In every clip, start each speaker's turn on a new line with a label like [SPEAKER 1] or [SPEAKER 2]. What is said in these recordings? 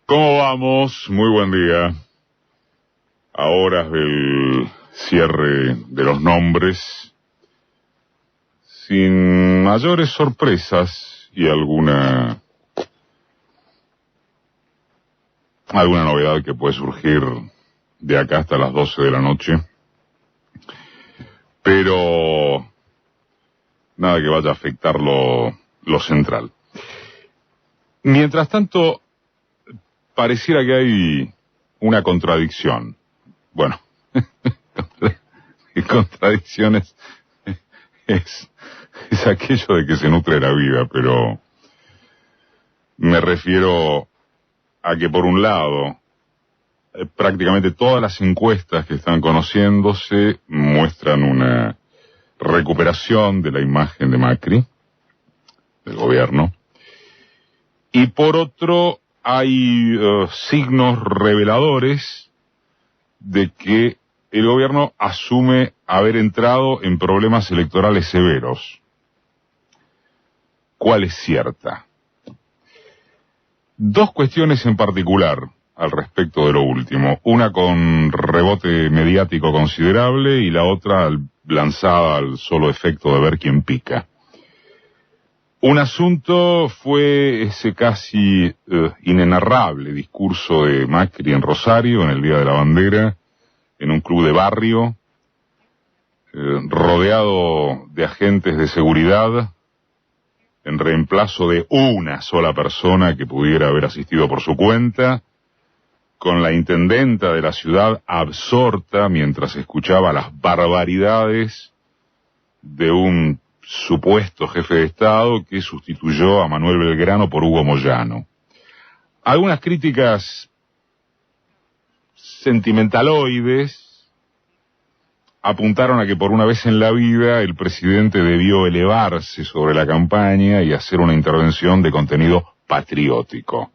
[SPEAKER 1] ¿Cómo vamos? Muy buen día. A horas del cierre de los nombres, sin mayores sorpresas y alguna novedad que puede surgir de acá hasta las 12 de la noche, pero nada que vaya a afectar lo central. Mientras tanto, pareciera que hay una contradicción. Bueno, contradicciones es aquello de que se nutre la vida, pero me refiero a que por un lado, prácticamente todas las encuestas que están conociéndose muestran una recuperación de la imagen de Macri, del gobierno, y por otro hay signos reveladores de que el gobierno asume haber entrado en problemas electorales severos. ¿Cuál es cierta? Dos cuestiones en particular al respecto de lo último. Una con rebote mediático considerable y la otra lanzada al solo efecto de ver quién pica. Un asunto fue ese casi inenarrable discurso de Macri en Rosario, en el Día de la Bandera, en un club de barrio, rodeado de agentes de seguridad, en reemplazo de una sola persona que pudiera haber asistido por su cuenta, con la intendenta de la ciudad absorta mientras escuchaba las barbaridades de un supuesto jefe de Estado que sustituyó a Manuel Belgrano por Hugo Moyano. Algunas críticas sentimentaloides apuntaron a que por una vez en la vida el presidente debió elevarse sobre la campaña y hacer una intervención de contenido patriótico.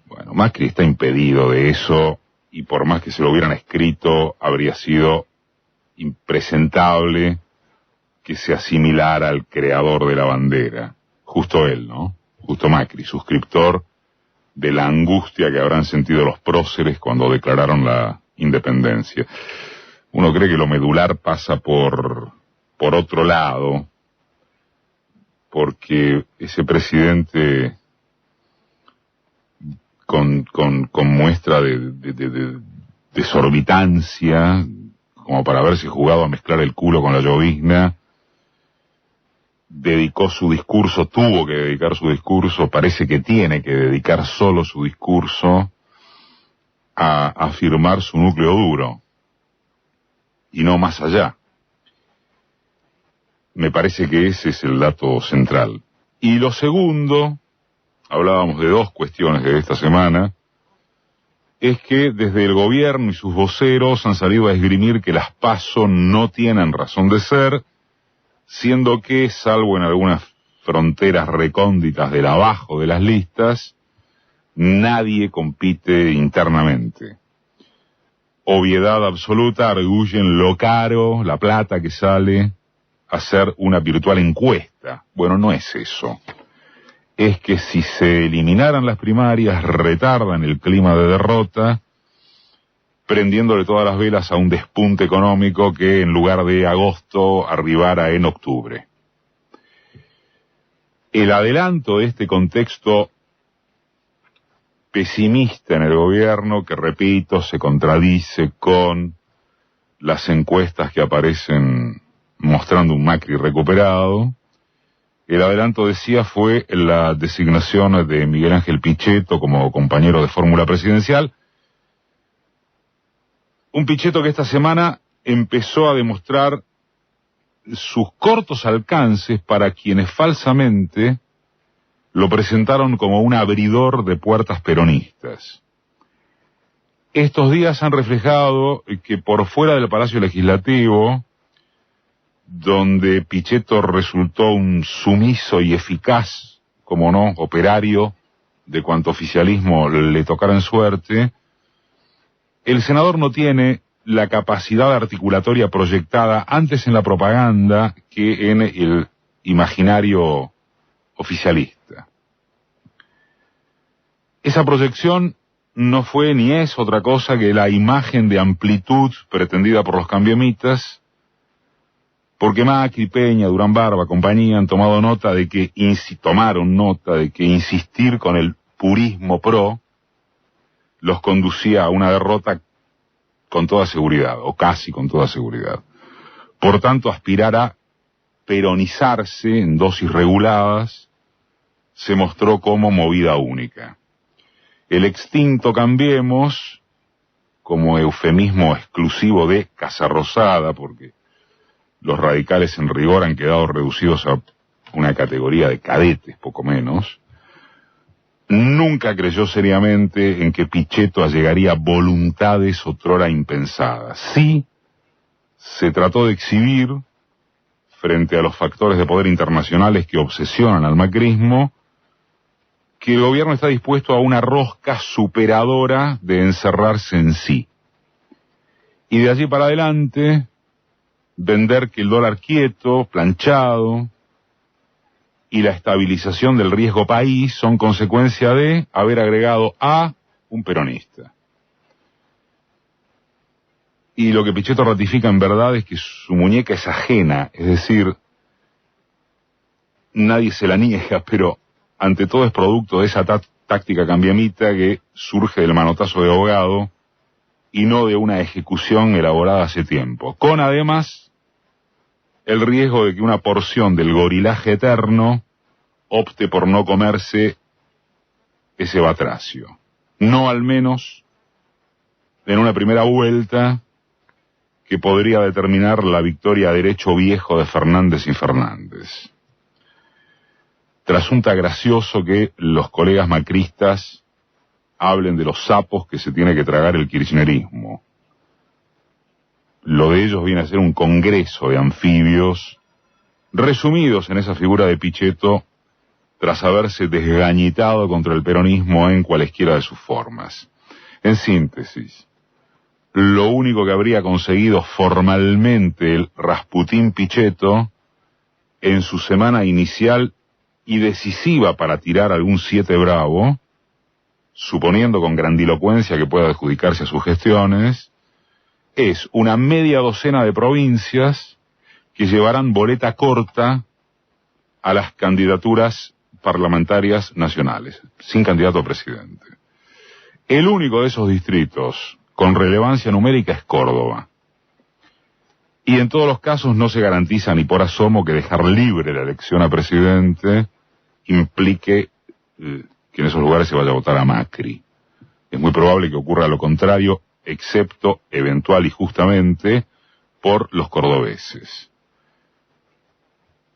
[SPEAKER 1] Bueno, Macri está impedido de eso y por más que se lo hubieran escrito habría sido impresentable que se asimilara al creador de la bandera. Justo él, ¿no? Justo Macri, suscriptor de la angustia que habrán sentido los próceres cuando declararon la independencia. Uno cree que lo medular pasa por otro lado, porque ese presidente con muestra de desorbitancia, como para haberse jugado a mezclar el culo con la llovizna, tuvo que dedicar su discurso, parece que tiene que dedicar solo su discurso a afirmar su núcleo duro, y no más allá. Me parece que ese es el dato central. Y lo segundo, hablábamos de dos cuestiones de esta semana, es que desde el gobierno y sus voceros han salido a esgrimir que las PASO no tienen razón de ser, siendo que, salvo en algunas fronteras recónditas del abajo de las listas, nadie compite internamente. Obviedad absoluta, arguyen lo caro, la plata que sale hacer una virtual encuesta. Bueno, no es eso. Es que si se eliminaran las primarias, retardan el clima de derrota, prendiéndole todas las velas a un despunte económico que en lugar de agosto arribara en octubre. El adelanto de este contexto pesimista en el gobierno, que repito, se contradice con las encuestas que aparecen mostrando un Macri recuperado. El adelanto, decía, fue la designación de Miguel Ángel Pichetto como compañero de fórmula presidencial. Un Pichetto que esta semana empezó a demostrar sus cortos alcances para quienes falsamente lo presentaron como un abridor de puertas peronistas. Estos días han reflejado que por fuera del Palacio Legislativo, donde Pichetto resultó un sumiso y eficaz, como no, operario de cuanto oficialismo le tocara en suerte, el senador no tiene la capacidad articulatoria proyectada antes en la propaganda que en el imaginario oficialista. Esa proyección no fue ni es otra cosa que la imagen de amplitud pretendida por los cambiemitas, porque Macri, Peña, Durán Barba, compañía han tomado nota de que, tomaron nota de que insistir con el purismo pro los conducía a una derrota con toda seguridad, o casi con toda seguridad. Por tanto, aspirar a peronizarse en dosis reguladas se mostró como movida única. El extinto Cambiemos, como eufemismo exclusivo de Casa Rosada, porque los radicales en rigor han quedado reducidos a una categoría de cadetes, poco menos, nunca creyó seriamente en que Pichetto allegaría voluntades otrora impensadas. Sí, se trató de exhibir, frente a los factores de poder internacionales que obsesionan al macrismo, que el gobierno está dispuesto a una rosca superadora de encerrarse en sí. Y de allí para adelante, vender que el dólar quieto, planchado, y la estabilización del riesgo país son consecuencia de haber agregado a un peronista. Y lo que Pichetto ratifica en verdad es que su muñeca es ajena, es decir, nadie se la niega, pero ante todo es producto de esa táctica cambiamita que surge del manotazo de ahogado y no de una ejecución elaborada hace tiempo, con además el riesgo de que una porción del gorilaje eterno opte por no comerse ese batracio. No al menos en una primera vuelta que podría determinar la victoria a derecho viejo de Fernández y Fernández. Resulta gracioso que los colegas macristas hablen de los sapos que se tiene que tragar el kirchnerismo. Lo de ellos viene a ser un congreso de anfibios resumidos en esa figura de Pichetto tras haberse desgañitado contra el peronismo en cualesquiera de sus formas. En síntesis, lo único que habría conseguido formalmente el Rasputín Pichetto en su semana inicial y decisiva para tirar algún 7 bravo, suponiendo con grandilocuencia que pueda adjudicarse a sus gestiones, es una media docena de provincias que llevarán boleta corta a las candidaturas parlamentarias nacionales, sin candidato a presidente. El único de esos distritos con relevancia numérica es Córdoba. Y en todos los casos no se garantiza ni por asomo que dejar libre la elección a presidente implique que en esos lugares se vaya a votar a Macri. Es muy probable que ocurra lo contrario, excepto eventual y justamente por los cordobeses.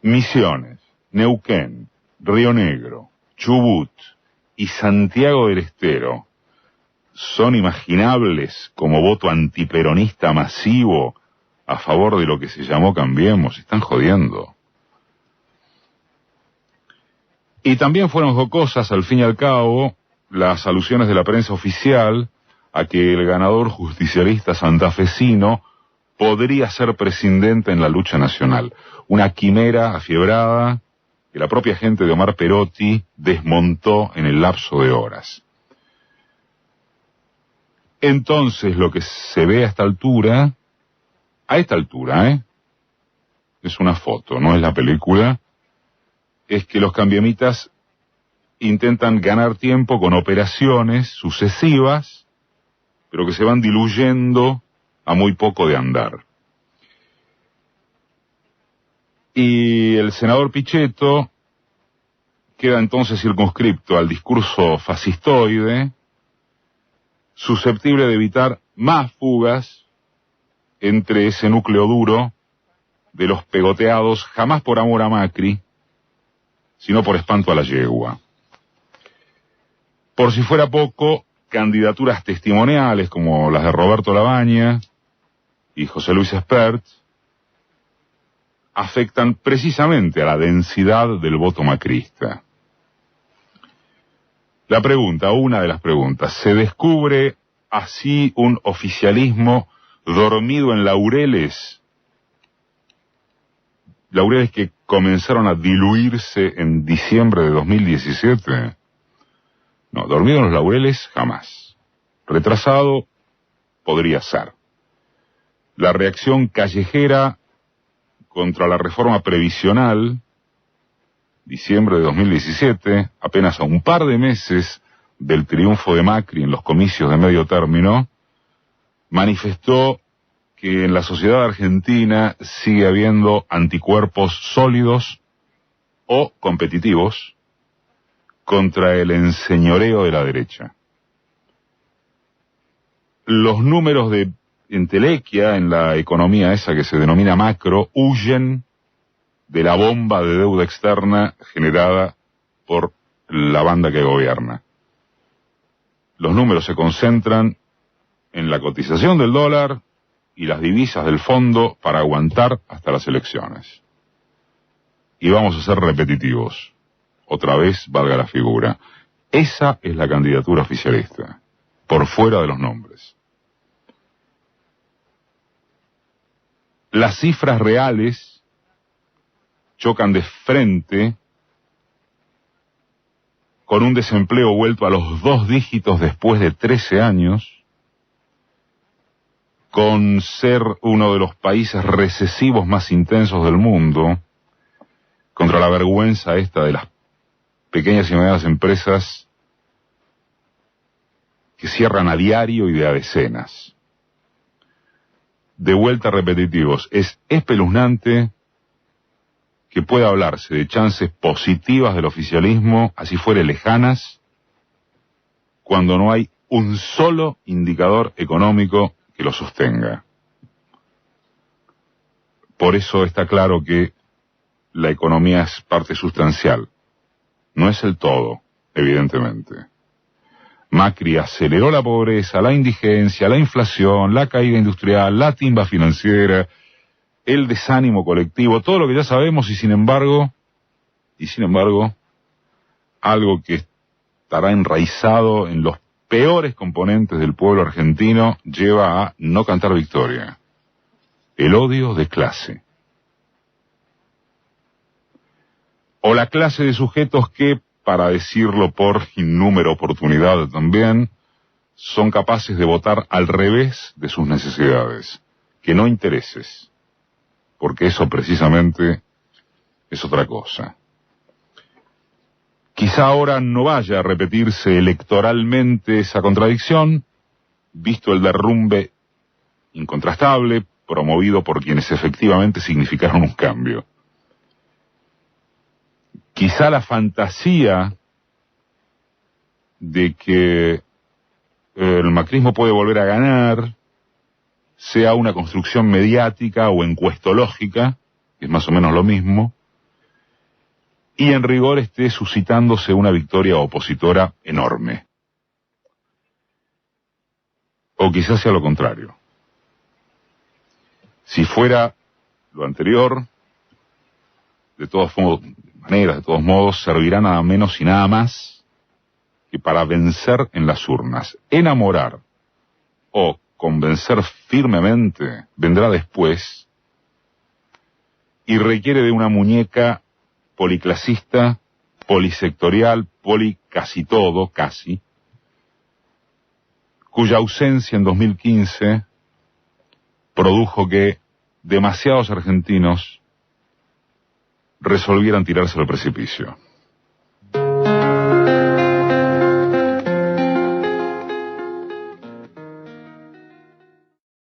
[SPEAKER 1] Misiones, Neuquén, Río Negro, Chubut y Santiago del Estero son imaginables como voto antiperonista masivo a favor de lo que se llamó Cambiemos. Están jodiendo. Y también fueron jocosas, al fin y al cabo, las alusiones de la prensa oficial a que el ganador justicialista santafesino podría ser presidente en la lucha nacional. Una quimera afiebrada que la propia gente de Omar Perotti desmontó en el lapso de horas. Entonces, lo que se ve a esta altura, es una foto, no es la película, es que los cambiamitas intentan ganar tiempo con operaciones sucesivas, pero que se van diluyendo a muy poco de andar. Y el senador Pichetto queda entonces circunscripto al discurso fascistoide, susceptible de evitar más fugas entre ese núcleo duro de los pegoteados, jamás por amor a Macri, sino por espanto a la yegua. Por si fuera poco, candidaturas testimoniales como las de Roberto Labaña y José Luis Espert afectan precisamente a la densidad del voto macrista. La pregunta, una de las preguntas, ¿se descubre así un oficialismo dormido en laureles? Laureles que comenzaron a diluirse en diciembre de 2017. No, dormido en los laureles, jamás. Retrasado, podría ser. La reacción callejera contra la reforma previsional, diciembre de 2017, apenas a un par de meses del triunfo de Macri en los comicios de medio término, manifestó que en la sociedad argentina sigue habiendo anticuerpos sólidos o competitivos contra el enseñoreo de la derecha. Los números de entelequia en la economía esa que se denomina macro huyen de la bomba de deuda externa generada por la banda que gobierna. Los números se concentran en la cotización del dólar y las divisas del fondo para aguantar hasta las elecciones. Y vamos a ser repetitivos. Otra vez valga la figura. Esa es la candidatura oficialista, por fuera de los nombres. Las cifras reales chocan de frente con un desempleo vuelto a los 2 dígitos después de 13 años, con ser uno de los países recesivos más intensos del mundo, contra la vergüenza esta de las pequeñas y medianas empresas que cierran a diario y de a decenas. De vuelta repetitivos, es espeluznante que pueda hablarse de chances positivas del oficialismo, así fuere lejanas, cuando no hay un solo indicador económico que lo sostenga. Por eso está claro que la economía es parte sustancial. No es el todo, evidentemente. Macri aceleró la pobreza, la indigencia, la inflación, la caída industrial, la timba financiera, el desánimo colectivo, todo lo que ya sabemos y sin embargo, algo que estará enraizado en los peores componentes del pueblo argentino lleva a no cantar victoria. El odio de clase. O la clase de sujetos que, para decirlo por innúmero oportunidad también, son capaces de votar al revés de sus necesidades, que no intereses, porque eso precisamente es otra cosa. Quizá ahora no vaya a repetirse electoralmente esa contradicción, visto el derrumbe incontrastable promovido por quienes efectivamente significaron un cambio. Quizá la fantasía de que el macrismo puede volver a ganar sea una construcción mediática o encuestológica, que es más o menos lo mismo, y en rigor esté suscitándose una victoria opositora enorme. O quizás sea lo contrario. Si fuera lo anterior, de todas maneras, de todos modos, servirá nada menos y nada más que para vencer en las urnas. Enamorar o convencer firmemente vendrá después y requiere de una muñeca policlasista, polisectorial, casi todo, casi, cuya ausencia en 2015 produjo que demasiados argentinos resolvieran tirarse al precipicio.